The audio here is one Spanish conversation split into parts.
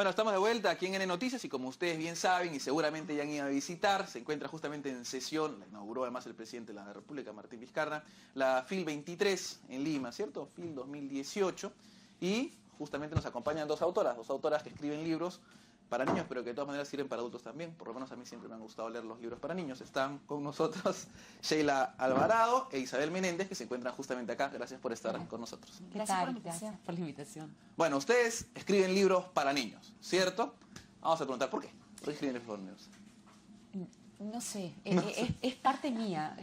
Bueno, estamos de vuelta aquí en N Noticias y como ustedes bien saben y seguramente ya han ido a visitar, se encuentra justamente en sesión, la inauguró además el presidente de la República, Martín Vizcarra, la FIL 23 en Lima, ¿cierto? FIL 2018. Y justamente nos acompañan dos autoras que escriben libros para niños, pero que de todas maneras sirven para adultos también. Por lo menos a mí siempre me han gustado leer los libros para niños. Están con nosotros Sheila Alvarado e Isabel Menéndez, que se encuentran justamente acá. Gracias por estar con nosotros. Gracias por la invitación. Bueno, ustedes escriben libros para niños, ¿cierto? Vamos a preguntar, ¿por qué? ¿Por qué escriben libros para niños? No sé, es parte mía.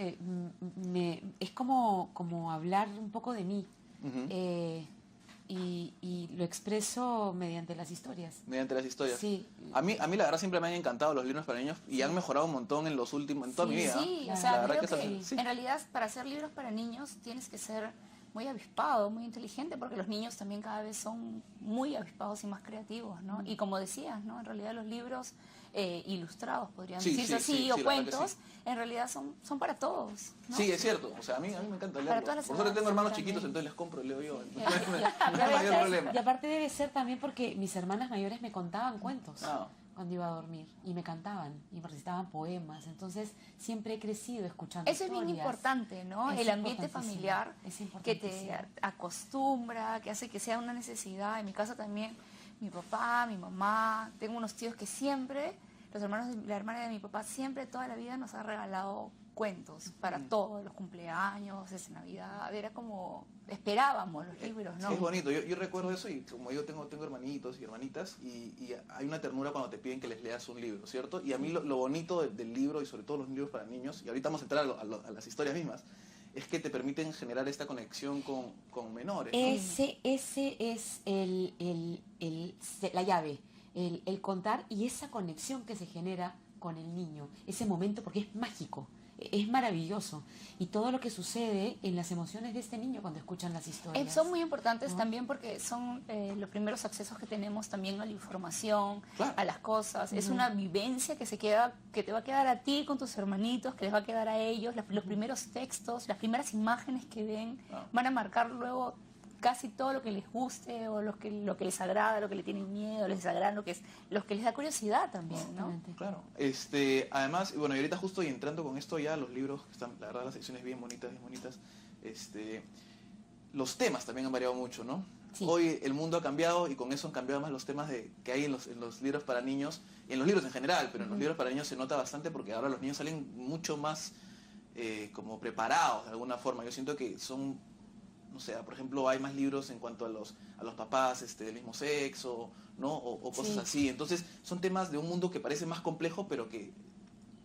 Es como hablar un poco de mí. Y lo expreso mediante las historias. Mediante las historias. Sí. A mí la verdad siempre me han encantado los libros para niños y han mejorado un montón en los últimos, en toda mi vida. Sí, o sea, creo que en realidad para hacer libros para niños tienes que ser muy avispado, muy inteligente, porque los niños también cada vez son muy avispados y más creativos, ¿no? Y como decías, ¿no? En realidad los libros ilustrados, podrían decirse así, o cuentos, en realidad son para todos, ¿no? Sí, es cierto. O sea, a mí me encanta leerlo. Por suerte tengo hermanos chiquitos, entonces les compro y leo yo. No hay mayor problema. Y aparte debe ser también porque mis hermanas mayores me contaban cuentos. Cuando iba a dormir, y me cantaban, y me recitaban poemas, entonces siempre he crecido escuchando Eso historias. Es bien importante, ¿no? El ambiente familiar que te acostumbra, que hace que sea una necesidad. En mi casa también, mi papá, mi mamá, tengo unos tíos que siempre, la hermana de mi papá siempre, toda la vida nos ha regalado cuentos para todos los cumpleaños, es Navidad, era como esperábamos los libros, ¿no? Es bonito, yo recuerdo eso y como yo tengo hermanitos y hermanitas y hay una ternura cuando te piden que les leas un libro, ¿cierto? Y a mí lo bonito del libro y sobre todo los libros para niños, y ahorita vamos a entrar a las historias mismas, es que te permiten generar esta conexión con menores, ¿no? Ese es la llave, el contar y esa conexión que se genera con el niño, ese momento, porque es mágico. Es maravilloso. Y todo lo que sucede en las emociones de este niño cuando escuchan las historias. Son muy importantes también porque son los primeros accesos que tenemos también a la información, a las cosas. Es una vivencia que te va a quedar a ti con tus hermanitos, que les va a quedar a ellos. Los primeros textos, las primeras imágenes que ven van a marcar luego casi todo lo que les guste o lo que les agrada, lo que le tienen miedo, les desagrada, lo que les da curiosidad también, ¿no? Claro. Además, bueno, y ahorita justo y entrando con esto ya, los libros, están, la verdad, las secciones bien bonitas, los temas también han variado mucho, ¿no? Sí. Hoy el mundo ha cambiado y con eso han cambiado más los temas que hay en los libros para niños, y en los libros en general, pero en los libros para niños se nota bastante porque ahora los niños salen mucho más como preparados de alguna forma. Yo siento que son... O sea, por ejemplo, hay más libros en cuanto a los papás del mismo sexo, ¿no? O cosas así. Entonces, son temas de un mundo que parece más complejo, pero que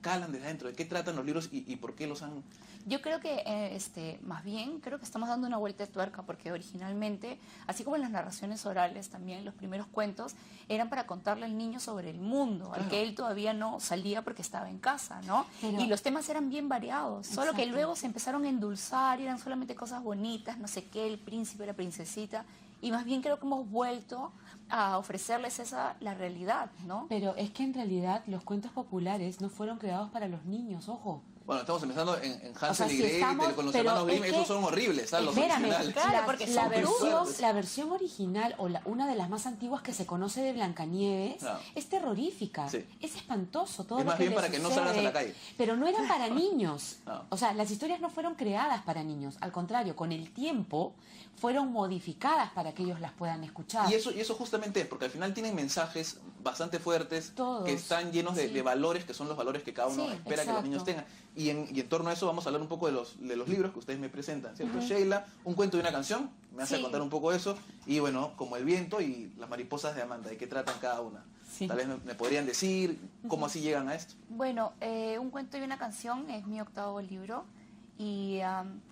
calan desde adentro. ¿De qué tratan los libros y por qué los han...? Yo creo que, más bien, creo que estamos dando una vuelta de tuerca, porque originalmente, así como en las narraciones orales también, los primeros cuentos eran para contarle al niño sobre el mundo, al que él todavía no salía porque estaba en casa, ¿no? Y los temas eran bien variados, solo que luego se empezaron a endulzar, y eran solamente cosas bonitas, no sé qué, el príncipe, la princesita, y más bien creo que hemos vuelto a ofrecerles la realidad, ¿no? Pero es que en realidad los cuentos populares no fueron creados para los niños, ojo. Bueno, estamos empezando en Hansel y Gretel, con los hermanos Grimm, esos son horribles, ¿sabes? Los originales. Claro, porque la versión original, o una de las más antiguas que se conoce de Blancanieves, es terrorífica, es espantoso todo lo que más bien para que no salgas a la calle. Pero no eran para niños, o sea, las historias no fueron creadas para niños, al contrario, con el tiempo fueron modificadas para que ellos las puedan escuchar. Y eso justamente es, porque al final tienen mensajes bastante fuertes, que están llenos de valores, que son los valores que cada uno espera que los niños tengan. Y en torno a eso vamos a hablar un poco de los libros que ustedes me presentan, ¿cierto? Sheila, un cuento y una canción, me hace contar un poco de eso, y bueno, como El viento y Las mariposas de Amanda, ¿de qué tratan cada una? Tal vez me podrían decir cómo así llegan a esto. Bueno, Un cuento y una canción es mi 8º libro, y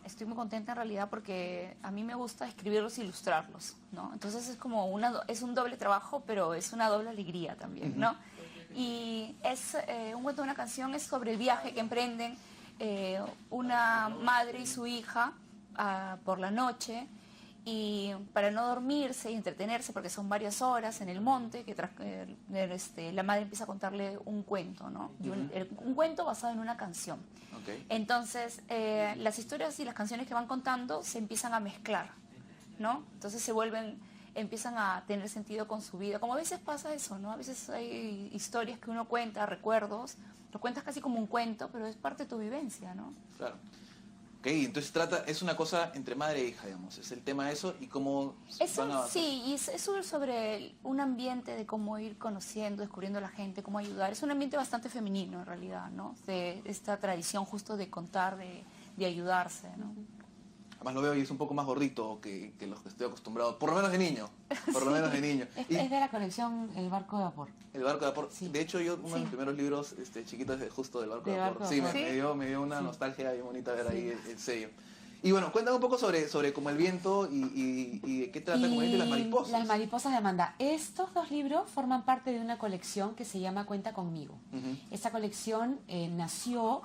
estoy muy contenta en realidad porque a mí me gusta escribirlos e ilustrarlos, ¿no? Entonces es como un doble trabajo, pero es una doble alegría también, ¿no? Y Un cuento y una canción es sobre el viaje que emprenden una madre y su hija por la noche, y para no dormirse y entretenerse, porque son varias horas en el monte, la madre empieza a contarle un cuento, ¿no? Y un cuento basado en una canción. Entonces, las historias y las canciones que van contando se empiezan a mezclar, ¿no? Entonces se vuelven empiezan a tener sentido con su vida. Como a veces pasa eso, ¿no? A veces hay historias que uno cuenta, recuerdos, lo cuentas casi como un cuento, pero es parte de tu vivencia, ¿no? Claro. Ok, entonces es una cosa entre madre e hija, digamos, es el tema de eso y cómo Eso van a avanzar. sí, y es sobre un ambiente de cómo ir conociendo, descubriendo a la gente, cómo ayudar. Es un ambiente bastante femenino en realidad, ¿no? De esta tradición justo de contar, de ayudarse, ¿no? Además lo veo y es un poco más gordito que los que estoy acostumbrado, por lo menos de niño, por lo menos de niño. Y Es de la colección El barco de vapor. el barco de vapor, Sí. de hecho yo uno de Sí. mis primeros libros chiquitos es justo del barco De de vapor. barco de Sí, vapor. me dio una Sí. nostalgia bien bonita ver Sí. ahí el sello. Y bueno, cuéntame un poco sobre como el viento y de qué trata como el viento y las mariposas. Las mariposas de Amanda. Estos dos libros forman parte de una colección que se llama Cuenta conmigo. Ujú. Esta colección nació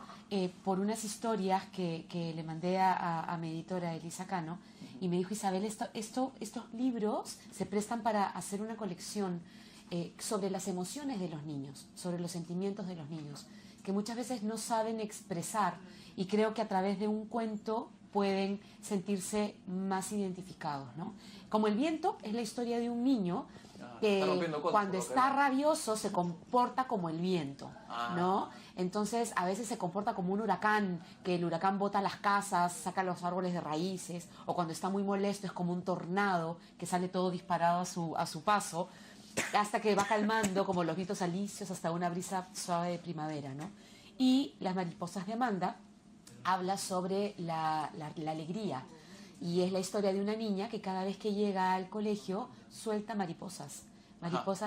por unas historias que le mandé a mi editora Elisa Cano y me dijo, Isabel, estos libros se prestan para hacer una colección sobre las emociones de los niños, sobre los sentimientos de los niños, que muchas veces no saben expresar y creo que a través de un cuento pueden sentirse más identificados, ¿no? Como el viento es la historia de un niño que está rompiendo cosas, cuando por lo que está veo. rabioso se comporta como el viento, ¿no? Entonces a veces se comporta como un huracán, que el huracán bota las casas, saca los árboles de raíces, o cuando está muy molesto es como un tornado que sale todo disparado a su paso, hasta que va calmando como los vientos alisios hasta una brisa suave de primavera, ¿no? Y Las mariposas de Amanda habla sobre la alegría y es la historia de una niña que cada vez que llega al colegio suelta mariposas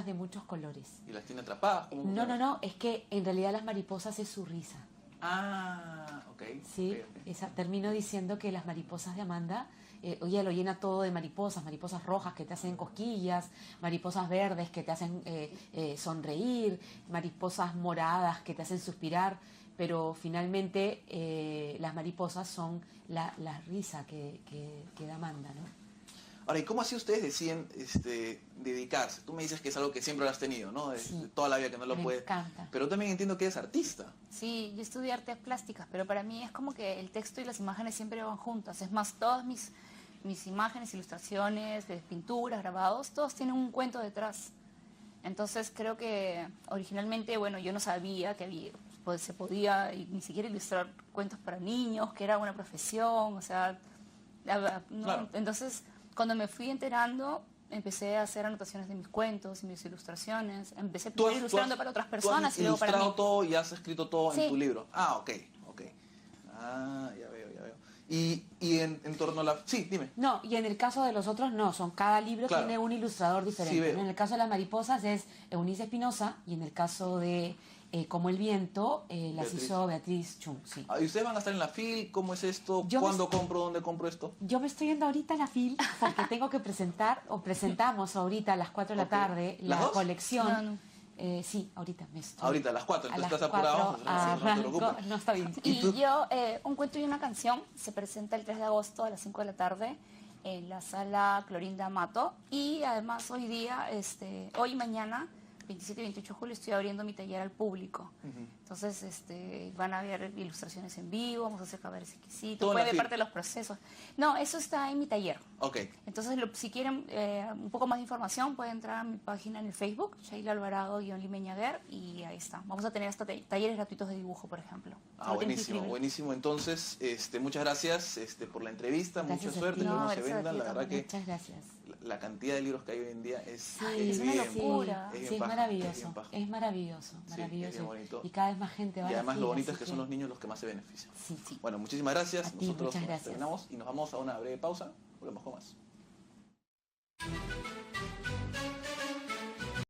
de muchos colores. ¿Y las tiene atrapadas? ¿Cómo No, funciona? no, es que en realidad las mariposas es su risa. Ah, ok. Sí, ok. termino diciendo que Las mariposas de Amanda, ella lo llena todo de mariposas rojas que te hacen cosquillas, mariposas verdes que te hacen sonreír, mariposas moradas que te hacen suspirar, pero finalmente las mariposas son la risa que da Amanda, ¿no? Ahora, ¿y cómo así ustedes deciden dedicarse? Tú me dices que es algo que siempre lo has tenido, ¿no? De Sí. toda la vida que no lo Me puedes. encanta. Pero también entiendo que eres artista. Sí, yo estudié artes plásticas, pero para mí es como que el texto y las imágenes siempre van juntas. Es más, todas mis imágenes, ilustraciones, pinturas, grabados, todos tienen un cuento detrás. Entonces creo que originalmente, bueno, yo no sabía que se podía ni siquiera ilustrar cuentos para niños, que era una profesión, o sea, ¿no? Claro. Entonces cuando me fui enterando, empecé a hacer anotaciones de mis cuentos y mis ilustraciones. Empecé primero ilustrando para otras personas tú has y luego para mí. ilustrado todo y has escrito todo Sí. en tu libro. Ah, ok. Ah, ya veo. Y en torno a la... Sí, dime. No, y en el caso de los otros no, cada libro Claro. tiene un ilustrador Sí, diferente, veo. ¿no? En el caso de Las mariposas es Eunice Espinosa y en el caso de Como el viento las Beatriz. hizo Beatriz Chung, sí. Ah, ¿y ustedes van a estar en la FIL? ¿Cómo es esto? Yo me ¿Cuándo compro? ¿Dónde compro esto? Yo me estoy yendo ahorita a la FIL porque tengo que presentamos ahorita a las 4 de la Ok. tarde ¿Las la dos? colección. No. Sí, ahorita me estoy. Ahorita, a las 4. A Entonces las estás apurado. 4 No te arranco. preocupes. No, está bien. Y tú? yo, Un cuento y una canción, se presenta el 3 de agosto a las 5 de la tarde en la sala Clorinda Mato. Y además hoy día, hoy y mañana, 27 y 28 de julio, estoy abriendo mi taller al público. Entonces van a ver ilustraciones en vivo, vamos a hacer caballeros exquisitos, Todo en la pueden ver FIL. parte de los procesos. No, eso está en mi taller. Ok. Entonces, si quieren un poco más de información, pueden entrar a mi página en el Facebook, Sheila Alvarado-Limeñaguer, y ahí está. Vamos a tener hasta talleres gratuitos de dibujo, por ejemplo. Ah, Solo tienes que buenísimo, escribir. buenísimo. Entonces, muchas gracias por la entrevista, Gracias mucha a suerte, ti. que No, no se gracias a vendan. ti La verdad que Muchas gracias. la cantidad de libros que hay hoy en día es Sí, es una bien- locura. bien Sí, es paja, maravilloso. bien paja. Es maravilloso, Sí, es maravilloso. bien bonito. Y cada vez más gente va Y a la además FIL, lo bonito es así que son los niños los que más se benefician. Sí, sí. Bueno, muchísimas gracias. A ti, Nosotros muchas nos gracias. terminamos y nos vamos a una breve pausa. Volvemos con más.